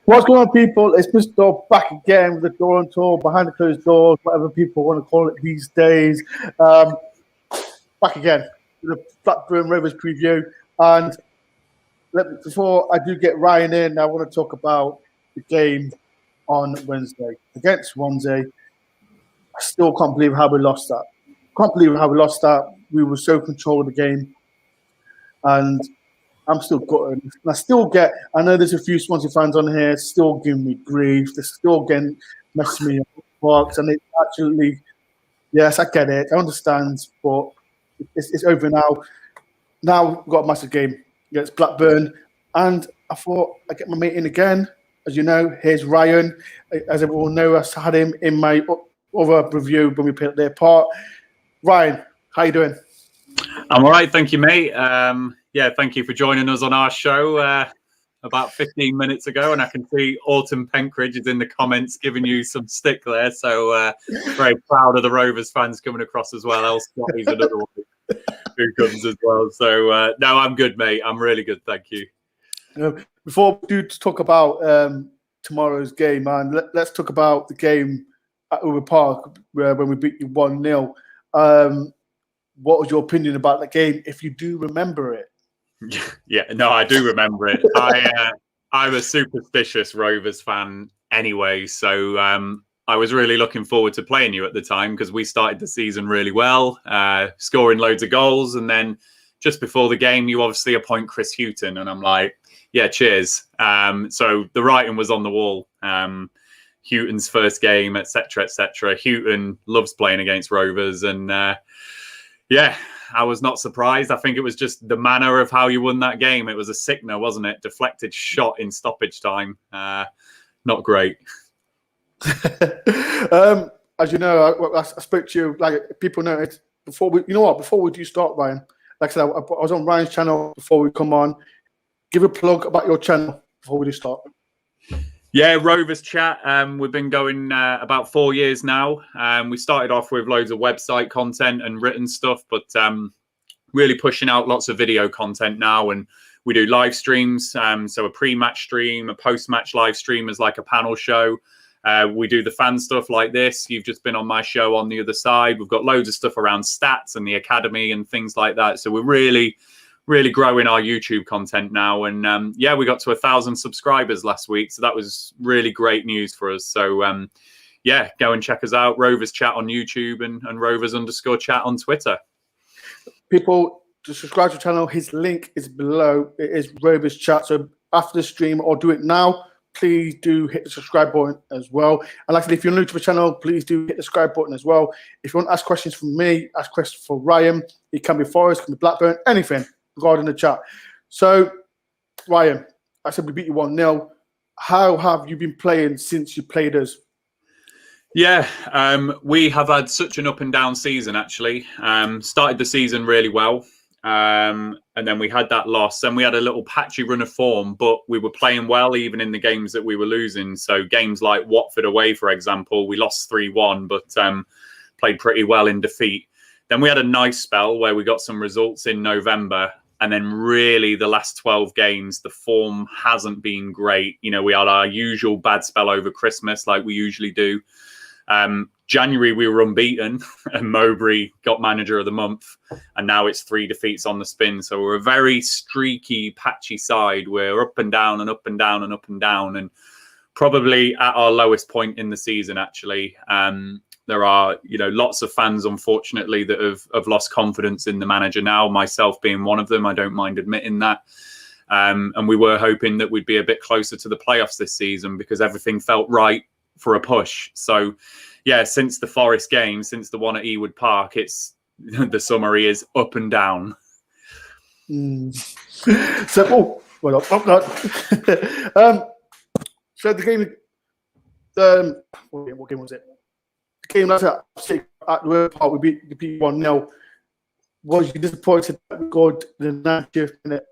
What's going on, people? It's Mr. Dore back again with the DoreOnTour, behind the closed doors, whatever people want to call it these days. Back again with the Blackburn Rovers preview. And before I do get Ryan in, I want to talk about the game on Wednesday against Swansea. I still can't believe how we lost that. We were so controlled of the game. And I'm still gutted. And I know there's a few Swansea fans on here still giving me grief. They're still getting messing me up. And it's actually, yes, I get it. I understand. But it's over now. Now we've got a massive game against Blackburn. And I thought I'd get my mate in again. As you know, here's Ryan. As everyone knows, I had him in my other review when we played their part. Ryan, how you doing? I'm all right, thank you, mate. Thank you for joining us on our show about 15 minutes ago, and I can see Autumn Penkridge is in the comments giving you some stick there. So very proud of the Rovers fans coming across as well. El Scotty's another one who comes as well. So no, I'm good, mate. I'm really good, thank you. Before we do talk about tomorrow's game, man, let's talk about the game at Uber Park when we beat you 1-0. What was your opinion about the game, if you do remember it? Yeah, no, I do remember it. I'm a superstitious Rovers fan anyway, so I was really looking forward to playing you at the time because we started the season really well, scoring loads of goals, and then just before the game, you obviously appoint Chris Hughton, and I'm like, yeah, cheers. So the writing was on the wall. Houghton's first game, etc., etc. Hughton loves playing against Rovers, and yeah, I was not surprised. I think it was just the manner of how you won that game. It was a sickener, wasn't it? Deflected shot in stoppage time. Not great. As you know, I spoke to you, like people know it before we, before we do start, Ryan, like I said, I was on Ryan's channel before we come on. Give a plug about your channel before we do start. Yeah, Rovers Chat. We've been going about 4 years now. We started off with loads of website content and written stuff, but really pushing out lots of video content now. And we do live streams. So a pre-match stream, a post-match live stream is like a panel show. We do the fan stuff like this. You've just been on my show on the other side. We've got loads of stuff around stats and the academy and things like that. So we're really growing our YouTube content now. And yeah, we got to 1,000 subscribers last week. So that was really great news for us. So yeah, go and check us out. Rovers Chat on YouTube and Rovers_chat on Twitter. People, to subscribe to the channel, his link is below. It is Rovers Chat. So after the stream, or do it now, please do hit the subscribe button as well. And like I said, if you're new to the channel, please do hit the subscribe button as well. If you want to ask questions from me, ask questions for Ryan. It can be Forest, it can be Blackburn, anything regarding the chat. So, Ryan, I said we beat you 1-0. How have you been playing since you played us? Yeah, we have had such an up and down season, actually. Started the season really well. And then we had that loss, and we had a little patchy run of form, but we were playing well even in the games that we were losing. So games like Watford away, for example, we lost 3-1, but played pretty well in defeat. Then we had a nice spell where we got some results in November. And then really the last 12 games, the form hasn't been great. You know, we had our usual bad spell over Christmas like we usually do. January, we were unbeaten and Mowbray got manager of the month. And now it's 3 defeats on the spin. So we're a very streaky, patchy side. We're up and down and up and down and up and down. And probably at our lowest point in the season, actually. There are, lots of fans, unfortunately, that have lost confidence in the manager now, myself being one of them. I don't mind admitting that. And we were hoping that we'd be a bit closer to the playoffs this season because everything felt right for a push. So, yeah, since the Forest game, since the one at Ewood Park, it's the summary is up and down. So, so the game, what game was it? The game last at the Park, we beat 1-0. Was you disappointed that we got the 90th minute?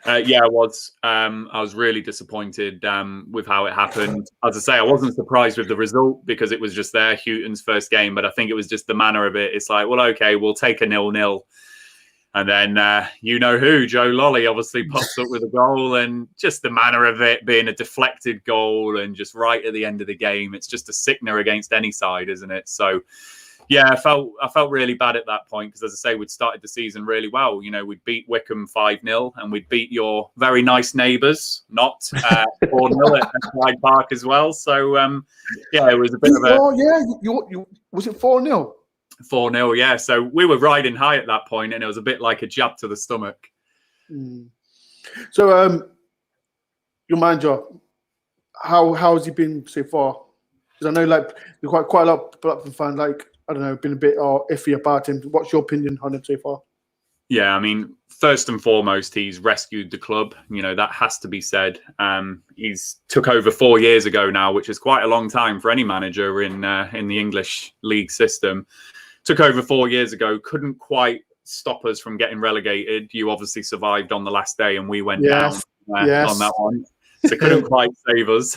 Yeah, I was. I was really disappointed with how it happened. As I say, I wasn't surprised with the result because it was just there, Houghton's first game. But I think it was just the manner of it. It's like, well, okay, we'll take a 0-0. And then you know who, Joe Lolly, obviously pops up with a goal, and just the manner of it being a deflected goal and just right at the end of the game. It's just a sickener against any side, isn't it? So, yeah, I felt really bad at that point because, as I say, we'd started the season really well. You know, we'd beat Wickham 5-0 and we'd beat your very nice neighbours, not 4-0 at Clyde Park as well. So, yeah, it was a bit of a... Oh, yeah. Was it 4-0? 4-0, yeah. So we were riding high at that point, and it was a bit like a jab to the stomach. So, your manager, how has he been so far? Because I know, like, there's quite a lot of Blackburn fans, like, I don't know, been a bit iffy about him. What's your opinion on him so far? Yeah, I mean, first and foremost, he's rescued the club. You know, that has to be said. He's took over 4 years ago now, which is quite a long time for any manager in the English league system. Took over 4 years ago, couldn't quite stop us from getting relegated. You obviously survived on the last day, and we went down on that one. So couldn't quite save us.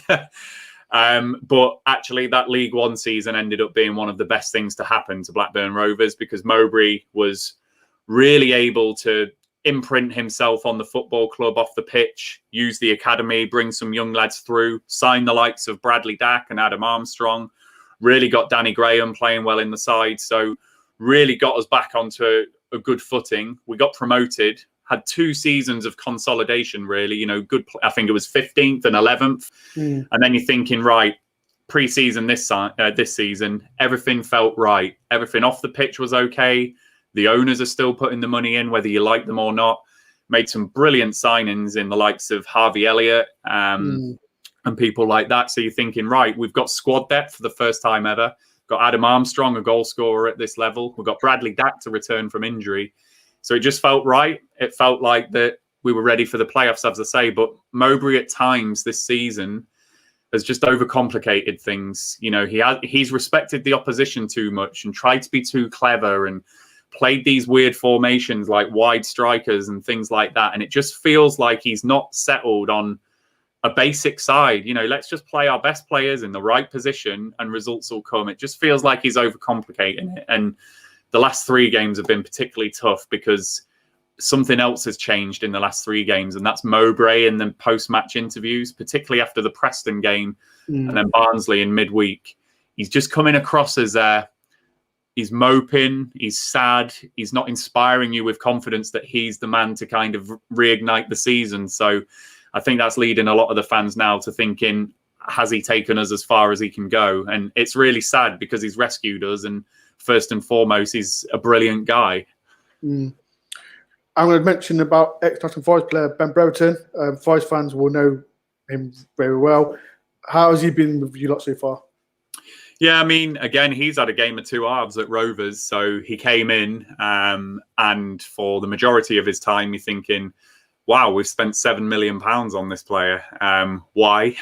But actually, that League One season ended up being one of the best things to happen to Blackburn Rovers, because Mowbray was really able to imprint himself on the football club off the pitch, use the academy, bring some young lads through, sign the likes of Bradley Dack and Adam Armstrong. Really got Danny Graham playing well in the side. So really got us back onto a good footing. We got promoted, had 2 seasons of consolidation, really. You know, good. I think it was 15th and 11th. And then you're thinking, right, pre-season this season, everything felt right. Everything off the pitch was okay. The owners are still putting the money in, whether you like them or not. Made some brilliant signings in the likes of Harvey Elliott. And people like that. So you're thinking, right, we've got squad depth for the first time ever. Got Adam Armstrong, a goal scorer at this level. We've got Bradley Dack to return from injury. So it just felt right. It felt like that we were ready for the playoffs, as I say. But Mowbray at times this season has just overcomplicated things. You know, he's respected the opposition too much and tried to be too clever and played these weird formations like wide strikers and things like that. And it just feels like he's not settled on a basic side. You know, let's just play our best players in the right position and results will come. It just feels like he's overcomplicating it. And the last 3 games have been particularly tough because something else has changed in the last 3 games, and that's Mowbray in the post-match interviews, particularly after the Preston game and then Barnsley in midweek. He's just coming across as he's moping, he's sad, he's not inspiring you with confidence that he's the man to kind of reignite the season. So I think that's leading a lot of the fans now to thinking, has he taken us as far as he can go? And it's really sad because he's rescued us. And first and foremost, he's a brilliant guy. I'm going to mention about ex-Nottingham Forest player Ben Brereton. Forest fans will know him very well. How has he been with you lot so far? Yeah, I mean, again, he's had a game of 2 halves at Rovers. So he came in and for the majority of his time, you're thinking, wow, we've spent £7 million on this player. Why?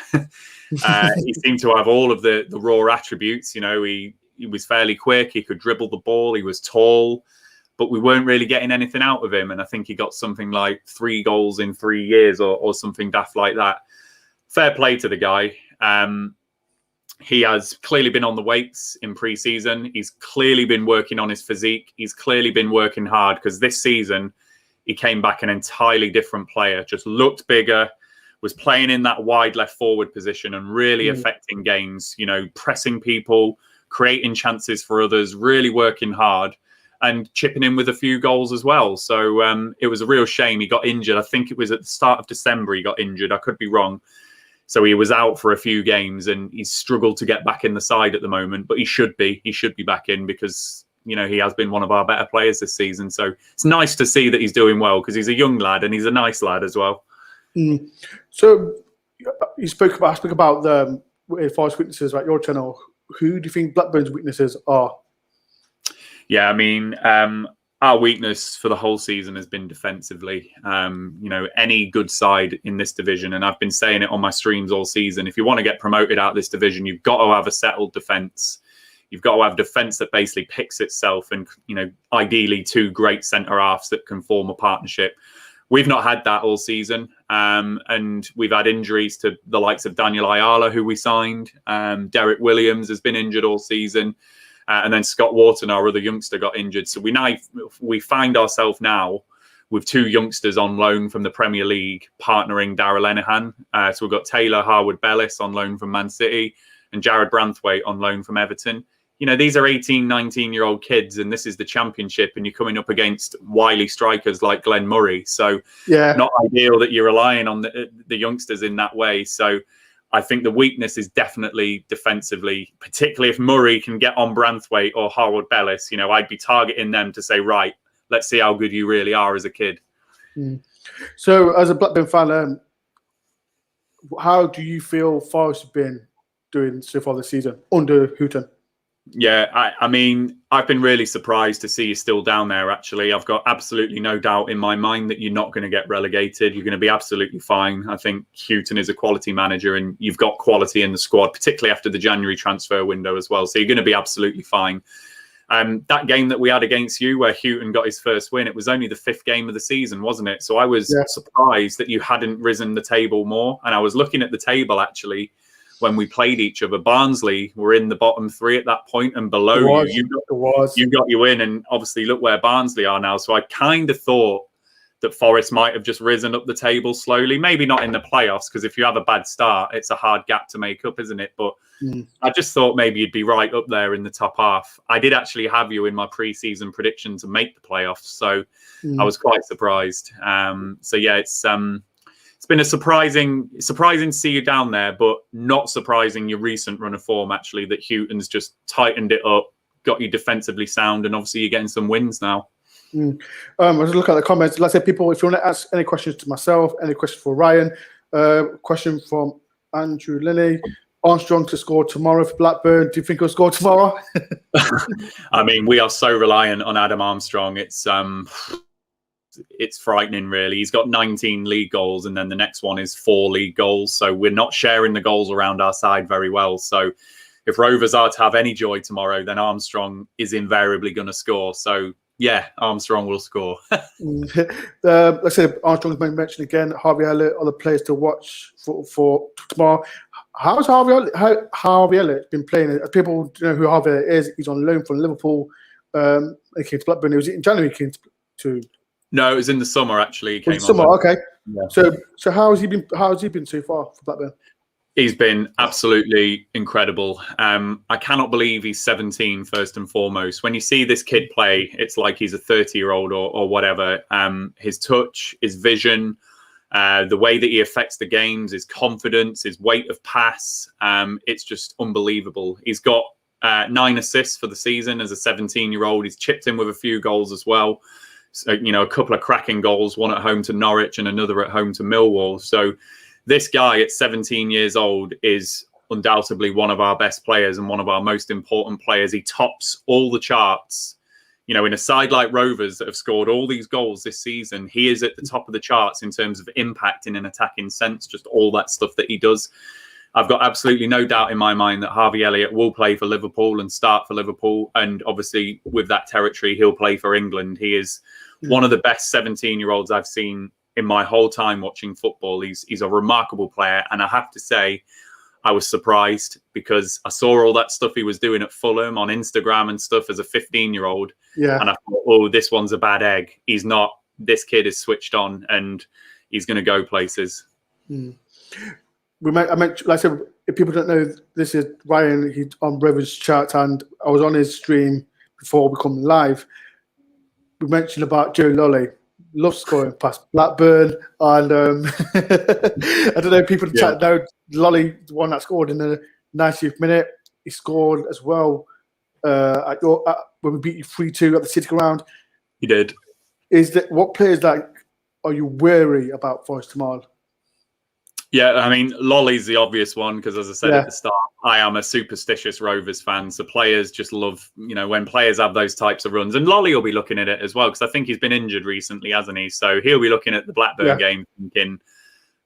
He seemed to have all of the raw attributes. You know, he was fairly quick. He could dribble the ball. He was tall, but we weren't really getting anything out of him. And I think he got something like 3 goals in 3 years or something daft like that. Fair play to the guy. He has clearly been on the weights in pre-season. He's clearly been working on his physique. He's clearly been working hard because this season, he came back an entirely different player, just looked bigger, was playing in that wide left forward position and really affecting games, you know, pressing people, creating chances for others, really working hard and chipping in with a few goals as well. So it was a real shame. He got injured. I think it was at the start of December he got injured. I could be wrong. So he was out for a few games and he's struggled to get back in the side at the moment, but he should be back in because, you know, he has been one of our better players this season. So it's nice to see that he's doing well because he's a young lad and he's a nice lad as well. So you spoke about the Forest weaknesses at your channel. Who do you think Blackburn's weaknesses are? Yeah, I mean, our weakness for the whole season has been defensively. You know, any good side in this division, and I've been saying it on my streams all season, if you want to get promoted out of this division, you've got to have a settled defence. You've got to have defence that basically picks itself and, you know, ideally 2 great centre-halves that can form a partnership. We've not had that all season. And we've had injuries to the likes of Daniel Ayala, who we signed. Derek Williams has been injured all season. And then Scott Wharton, our other youngster, got injured. So we find ourselves now with 2 youngsters on loan from the Premier League partnering Darragh Lenihan. So we've got Taylor Harwood-Bellis on loan from Man City and Jared Branthwaite on loan from Everton. You know, these are 18, 19-year-old kids, and this is the Championship, and you're coming up against wily strikers like Glenn Murray. So not ideal that you're relying on the youngsters in that way. So I think the weakness is definitely defensively, particularly if Murray can get on Branthwaite or Harwood-Bellis. You know, I'd be targeting them to say, right, let's see how good you really are as a kid. So as a Blackburn fan, how do you feel Forest have been doing so far this season under Houghton? Yeah, I mean, I've been really surprised to see you still down there, actually. I've got absolutely no doubt in my mind that you're not going to get relegated. You're going to be absolutely fine. I think Houghton is a quality manager, and you've got quality in the squad, particularly after the January transfer window as well. So you're going to be absolutely fine. That game that we had against you where Houghton got his first win, it was only the 5th game of the season, wasn't it? So I was surprised that you hadn't risen the table more. And I was looking at the table, actually, when we played each other. Barnsley were in the bottom 3 at that point, and below you got you in, and obviously look where Barnsley are now. So I kind of thought that Forest might have just risen up the table slowly, maybe not in the playoffs, because if you have a bad start, it's a hard gap to make up, isn't it? But I just thought maybe you'd be right up there in the top half. I did actually have you in my pre-season prediction to make the playoffs, so I was quite surprised. So yeah, it's been a surprising to see you down there, but not surprising your recent run of form, actually, that Houghton's just tightened it up, got you defensively sound, and obviously you're getting some wins now. I was looking at the comments. Like I said, people, if you want to ask any questions to myself, any questions for Ryan, question from Andrew Linney. Armstrong to score tomorrow for Blackburn. Do you think he'll score tomorrow? I mean, we are so reliant on Adam Armstrong. It's frightening, really. He's got 19 league goals, and then the next one is 4 league goals. So we're not sharing the goals around our side very well. So if Rovers are to have any joy tomorrow, then Armstrong is invariably going to score. So yeah, Armstrong will score. Like I said, Armstrong's been mentioned again. Harvey Elliott, other players to watch for tomorrow. How's Harvey Elliott been playing? People know who Harvey Elliott is. He's on loan from Liverpool. He came to Blackburn. It was in January. He came to. No, it was in the summer, actually. He came summer, okay. Yeah. So how has he been? How has he been so far for Blackburn? He's been absolutely incredible. I cannot believe he's 17, first and foremost. When you see this kid play, it's like he's a 30-year-old or whatever. His touch, his vision, the way that he affects the games, his confidence, his weight of pass, it's just unbelievable. He's got 9 assists for the season as a 17-year-old. He's chipped in with a few goals as well. So, you know, a couple of cracking goals, one at home to Norwich and another at home to Millwall. So this guy at 17 years old is undoubtedly one of our best players and one of our most important players. He tops all the charts. You know, in a side like Rovers that have scored all these goals this season, he is at the top of the charts in terms of impact in an attacking sense, just all that stuff that he does. I've got absolutely no doubt in my mind that Harvey Elliott will play for Liverpool and start for Liverpool. And obviously with that territory, he'll play for England. He is one of the best 17-year-olds I've seen in my whole time watching football. He's a remarkable player. And I have to say, I was surprised because I saw all that stuff he was doing at Fulham on Instagram and stuff as a 15-year-old. Yeah. And I thought, oh, this one's a bad egg. He's not. This kid is switched on and he's going to go places. I mentioned, like I said, if people don't know, this is Ryan. He's on Rovers chat, and I was on his stream before we come live. We mentioned about Joe Lolly. Loves scoring past Blackburn, and I don't know. People chat know Lolly, the one that scored in the 90th minute. He scored as well when we beat you 3-2 at the City Ground. He did. What players are you wary about Forest tomorrow? Yeah, I mean, Lolly's the obvious one because, as I said at the start, I am a superstitious Rovers fan. So players just love, you know, when players have those types of runs. And Lolly will be looking at it as well because I think he's been injured recently, hasn't he? So he'll be looking at the Blackburn game thinking,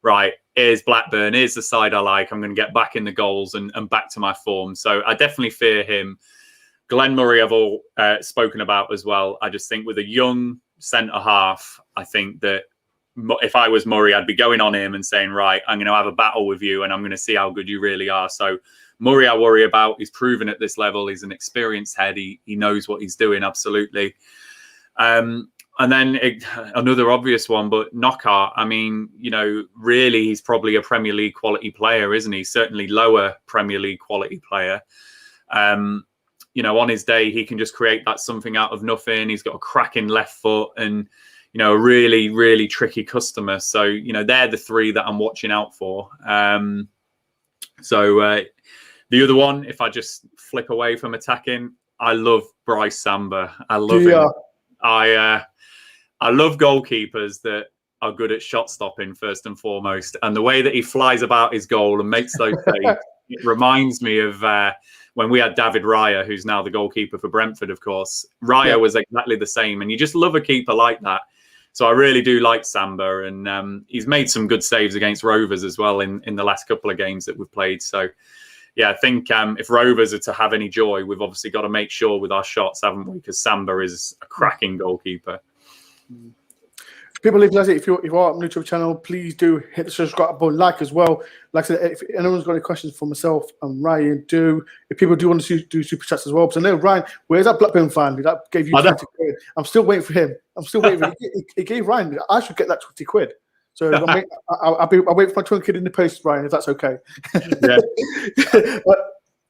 right, here's Blackburn, here's the side I like. I'm going to get back in the goals and back to my form. So I definitely fear him. Glenn Murray I've all spoken about as well. I just think with a young centre-half, I think that if I was Murray, I'd be going on him and saying, right, I'm going to have a battle with you and I'm going to see how good you really are. So Murray I worry about. He's proven at this level. He's an experienced head. He knows what he's doing, absolutely. I And then another obvious one, but Knockaert, I mean, really, he's probably a Premier League quality player, isn't he? Certainly lower Premier League quality player. On his day, he can just create that something out of nothing. He's got a cracking left foot and, a really, really tricky customer. So, they're the three that I'm watching out for. The other one, if I just flip away from attacking, I love Bryce Samba. I love him. I love goalkeepers that are good at shot stopping first and foremost. And the way that he flies about his goal and makes those saves, it reminds me of when we had David Raya, who's now the goalkeeper for Brentford, of course. Raya was exactly the same. And you just love a keeper like that. So I really do like Samba. And he's made some good saves against Rovers as well in the last couple of games that we've played. So, yeah, I think if Rovers are to have any joy, we've obviously got to make sure with our shots, haven't we? Because Samba is a cracking goalkeeper. People leave us, if you are new to the channel, please do hit the subscribe button, like as well. Like I said, if anyone's got any questions for myself and Ryan, if people do want to do super chats as well, because I know Ryan, where's that Blackburn fan that gave you 20 quid? I'm still waiting for him. He gave Ryan. I should get that 20 quid. So I'll wait for my 20 quid in the post, Ryan, if that's okay. Yeah.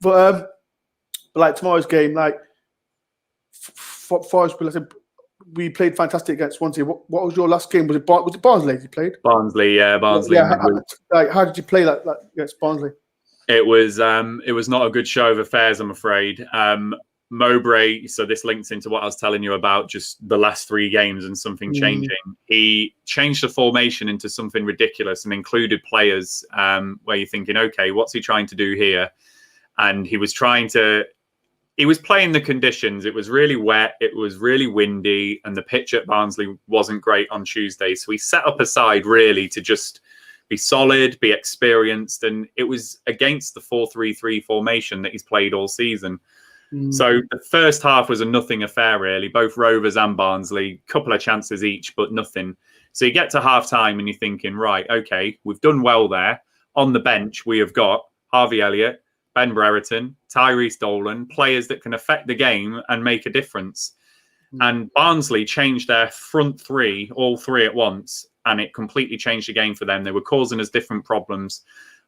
but like tomorrow's game, like Forest, we played fantastic against Swansea. What was your last game? Was it Barnsley you played? Barnsley, yeah, Barnsley. Yeah, how did you play that against Barnsley? It was not a good show of affairs, I'm afraid. Mowbray, so this links into what I was telling you about just the last 3 games and something changing. He changed the formation into something ridiculous and included players where you're thinking, okay, what's he trying to do here? And he was playing the conditions. It was really wet. It was really windy. And the pitch at Barnsley wasn't great on Tuesday. So he set up a side really to just be solid, be experienced. And it was against the 4-3-3 formation that he's played all season. So the first half was a nothing affair, really. Both Rovers and Barnsley, couple of chances each, but nothing. So you get to half time and you're thinking, right, okay, we've done well there. On the bench, we have got Harvey Elliott, Ben Brereton, Tyrese Dolan, players that can affect the game and make a difference. And Barnsley changed their front 3, all 3 at once, and it completely changed the game for them. They were causing us different problems.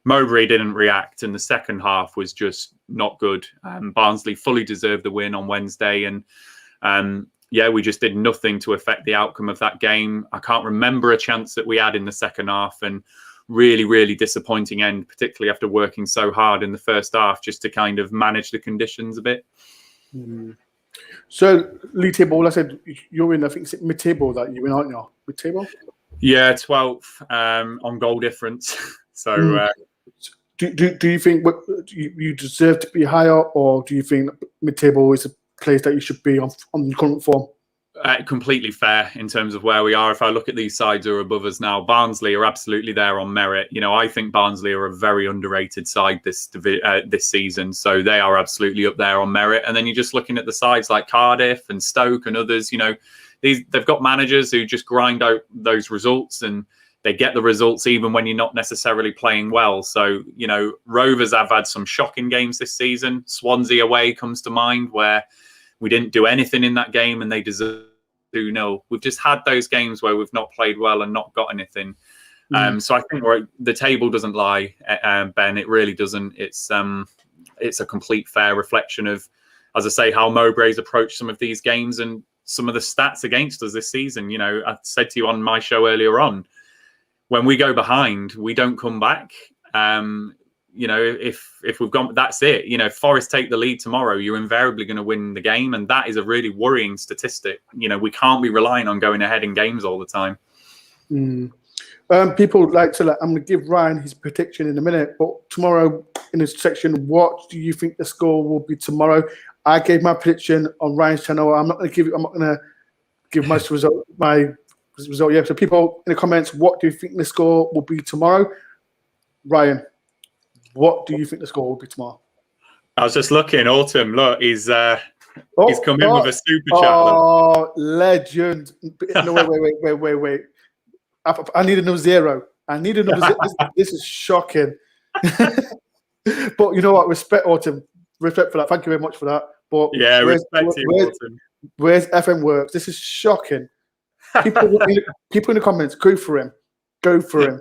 Mowbray didn't react, and the second half was just not good. Barnsley fully deserved the win on Wednesday, and we just did nothing to affect the outcome of that game. I can't remember a chance that we had in the second half, and really, really disappointing end, particularly after working so hard in the first half just to kind of manage the conditions a bit. So, league table, I said you're in, I think it's mid-table that you're in, aren't you? Mid-table? Yeah, 12th on goal difference. So, do you think you deserve to be higher, or do you think mid-table is a place that you should be on current form? Completely fair in terms of where we are. If I look at these sides who are above us now, Barnsley are absolutely there on merit. I think Barnsley are a very underrated side this season. So they are absolutely up there on merit. And then you're just looking at the sides like Cardiff and Stoke and others. They've got managers who just grind out those results, and they get the results even when you're not necessarily playing well. So, Rovers have had some shocking games this season. Swansea away comes to mind, where we didn't do anything in that game and they deserve 2-0. We've just had those games where we've not played well and not got anything. So I think the table doesn't lie, Ben. It really doesn't. It's a complete fair reflection of, as I say, how Mowbray's approached some of these games and some of the stats against us this season. I said to you on my show earlier on, when we go behind, we don't come back. If we've gone, that's it. If Forest take the lead tomorrow, you're invariably going to win the game. And that is a really worrying statistic. We can't be relying on going ahead in games all the time. People like to, I'm going to give Ryan his prediction in a minute, but tomorrow in this section, what do you think the score will be tomorrow? I gave my prediction on Ryan's channel. I'm not going to give my result. Yeah. So people in the comments, what do you think the score will be tomorrow? Ryan, what do you think the score will be tomorrow? I was just looking. Autumn, look, he's come in with a super chat. Oh, legend! No, wait. I need another 0. I need another 0. This is shocking. But you know what? Respect, Autumn. Respect for that. Thank you very much for that. But yeah, respect to you, Autumn. Where's FM Works? This is shocking. people in the comments, go for him. Go for him.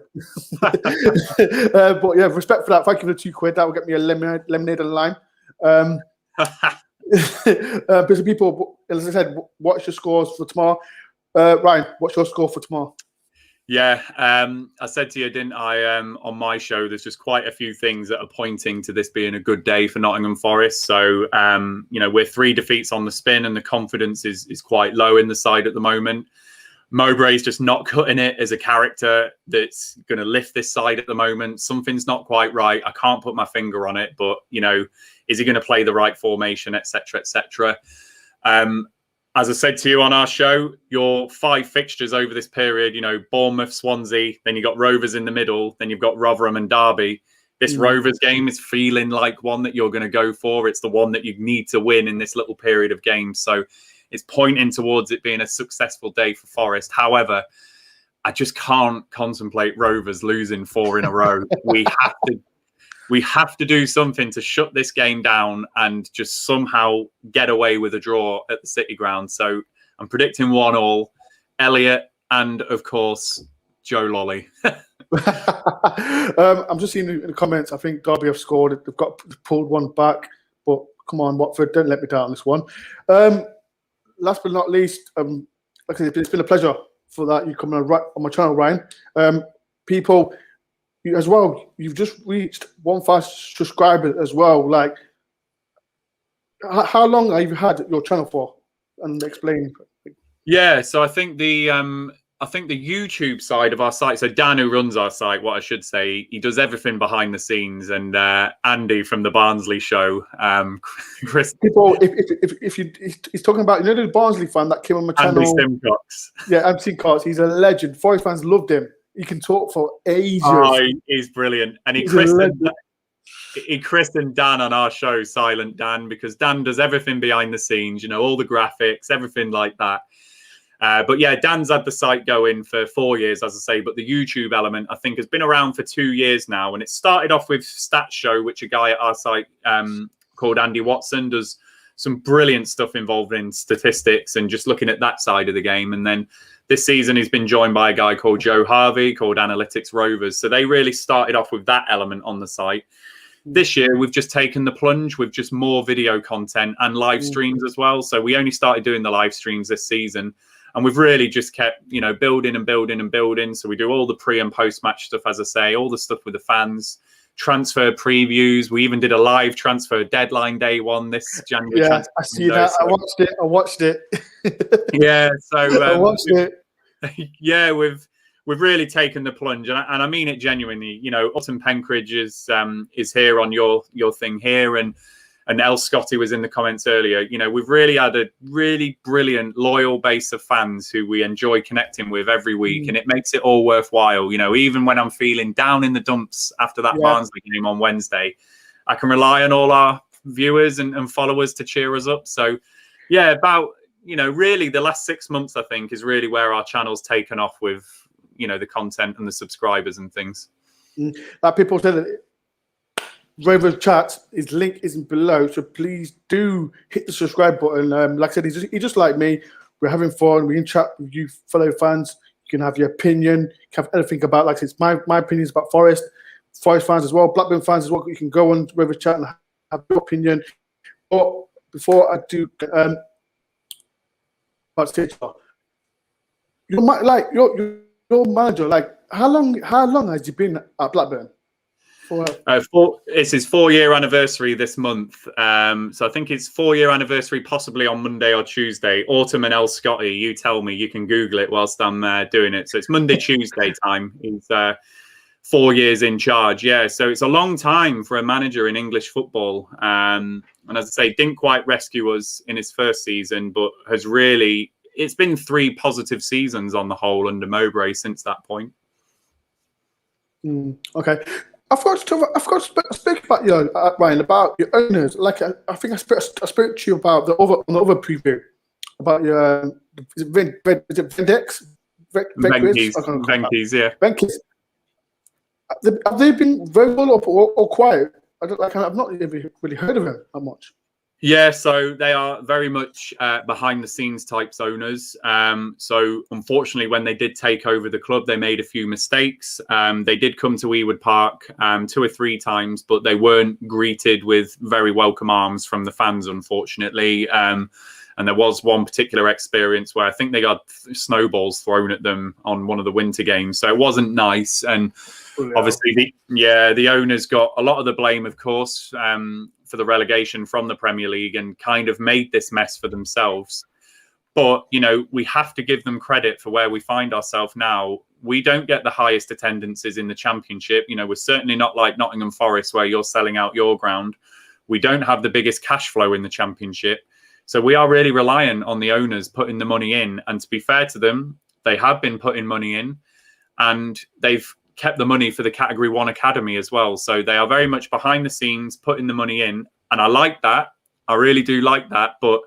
But yeah, respect for that. Thank you for the £2. That will get me a lemonade and lime. Busy people, as I said, what's your scores for tomorrow? Ryan, what's your score for tomorrow? Yeah, I said to you, didn't I, on my show, there's just quite a few things that are pointing to this being a good day for Nottingham Forest. So, we're 3 defeats on the spin and the confidence is quite low in the side at the moment. Mowbray's just not cutting it as a character that's going to lift this side at the moment. Something's not quite right. I can't put my finger on it, but, is he going to play the right formation, etc., etc.? As I said to you on our show, your 5 fixtures over this period, Bournemouth, Swansea, then you've got Rovers in the middle, then you've got Rotherham and Derby. This Rovers game is feeling like one that you're going to go for. It's the one that you need to win in this little period of games. So it's pointing towards it being a successful day for Forest. However, I just can't contemplate Rovers losing 4 in a row. We have to do something to shut this game down and just somehow get away with a draw at the City Ground. So I'm predicting 1-1, Elliot, and of course, Joe Lolly. I'm just seeing in the comments, I think Derby have scored. They've pulled one back, but come on, Watford, don't let me down on this one. Last but not least, like I said, it's been a pleasure for that. You coming on my channel, Ryan. People, you, as well, you've just reached 1,000 subscribers as well. Like, how long have you had your channel for? And explain. Yeah, so I think the YouTube side of our site, so Dan, who runs our site, what I should say, he does everything behind the scenes, and Andy from the Barnsley show, Chris. People, if he's talking about, the Barnsley fan that came on my channel. Andy Simcox. Yeah, Andy Simcox. He's a legend. Forest fans loved him. He can talk for ages. Oh, he's brilliant. And he christened Dan on our show Silent Dan, because Dan does everything behind the scenes, all the graphics, everything like that. But yeah, Dan's had the site going for 4 years, as I say, but the YouTube element, I think, has been around for 2 years now. And it started off with Stats Show, which a guy at our site called Andy Watson does some brilliant stuff involved in statistics and just looking at that side of the game. And then this season, he's been joined by a guy called Joe Harvey, called Analytics Rovers. So they really started off with that element on the site. This year, we've just taken the plunge with just more video content and live streams as well. So we only started doing the live streams this season. And we've really just kept, building and building and building. So we do all the pre and post match stuff, as I say, all the stuff with the fans, transfer previews. We even did a live transfer deadline day one this January. Yeah, I see that. So I watched it. Yeah, so I watched it. Yeah, we've really taken the plunge, and I mean it genuinely. Upton Penkridge is here on your thing here, and El Scotty was in the comments earlier. We've really had a really brilliant, loyal base of fans who we enjoy connecting with every week, and it makes it all worthwhile. Even when I'm feeling down in the dumps after that Barnsley game on Wednesday, I can rely on all our viewers and followers to cheer us up. So, yeah, really the last 6 months, I think, is really where our channel's taken off with, the content and the subscribers and things. Like people said that Rovers chat, his link isn't below, so please do hit the subscribe button. Like I said, he's just like me. We're having fun. We can chat with you fellow fans. You can have your opinion. You can have anything about, like it's my opinion is about Forest fans as well, Blackburn fans as well. You can go on Rovers chat and have your opinion. But before I do, your manager, like how long has he been at Blackburn? It's his 4-year anniversary this month. So I think it's 4-year anniversary, possibly on Monday or Tuesday. Autumn and El Scotty, you tell me. You can Google it whilst I'm doing it. So it's Monday, Tuesday time. He's 4 years in charge. Yeah, so it's a long time for a manager in English football. And as I say, didn't quite rescue us in his first season, but has really... It's been 3 positive seasons on the whole under Mowbray since that point. Okay. I've got to speak about Ryan, about your owners. Like I think I spoke to you about on the other preview about your is it Vendex? Venkies, yeah. Venkies. Have they been very well or quiet? I've not really heard of them that much. Yeah, so they are very much behind the scenes types owners. So unfortunately, when they did take over the club, they made a few mistakes. They did come to Ewood Park 2 or 3 times, but they weren't greeted with very welcome arms from the fans, unfortunately. And there was one particular experience where I think they got snowballs thrown at them on one of the winter games. So it wasn't nice. And obviously, the owners got a lot of the blame, of course, for the relegation from the Premier League and kind of made this mess for themselves. But, you know, we have to give them credit for where we find ourselves now. We don't get the highest attendances in the Championship. You know, we're certainly not like Nottingham Forest where you're selling out your ground. We don't have the biggest cash flow in the Championship. So we are really reliant on the owners putting the money in. And to be fair to them, they have been putting money in and they've kept the money for the Category 1 Academy as well. So they are very much behind the scenes, putting the money in. And I like that. I really do like that. But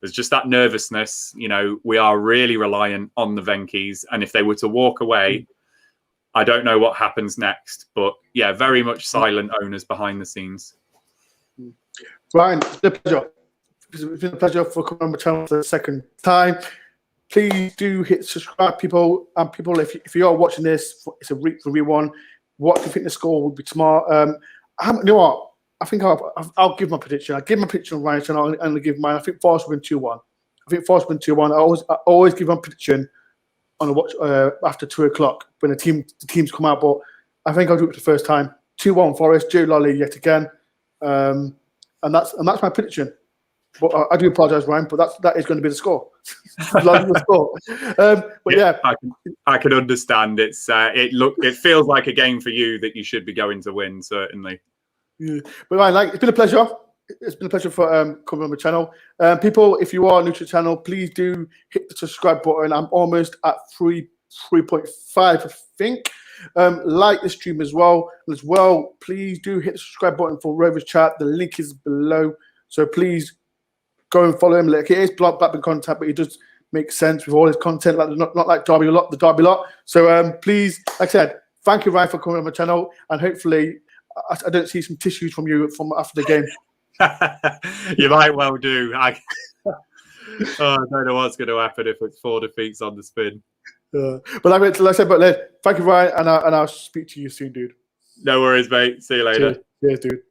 there's just that nervousness. You know, we are really reliant on the Venkies. And if they were to walk away, I don't know what happens next. But yeah, very much silent owners behind the scenes. Ryan, it's been a pleasure. It's been a pleasure for coming on my channel for the second time. Please do hit subscribe, people. And people, if you are watching this, it's a review one. What do you think the score would be tomorrow? You know what? I think I'll give my prediction. I'll give my prediction on Ryan's channel and I'll give mine. I think Forest will win 2-1. I think Forest will win 2-1. I always give my prediction on a watch after 2 o'clock when the teams come out. But I think I'll do it for the first time. 2-1 Forest. Joe Lolly yet again. And that's my prediction. But I do apologise, Ryan, but that is going to be the score. But yeah, I can understand. It feels like a game for you that you should be going to win, certainly. Yeah. But Ryan, it's been a pleasure. It's been a pleasure for coming on the channel. People, if you are new to the channel, please do hit the subscribe button. I'm almost at 3.5, I think. Like the stream as well. Please do hit the subscribe button for Rovers Chat. The link is below. So please go and follow him. Like, it is Blackburn content, but it does make sense with all his content, like not like the Derby lot. So please, like I said, thank you, Ryan, for coming on my channel, and hopefully I don't see some tissues from you from after the game. You might well do. I don't know what's going to happen if it's 4 defeats on the spin. But like I said, thank you, Ryan, and I'll speak to you soon, dude. No worries, mate. See you later. Cheers, dude.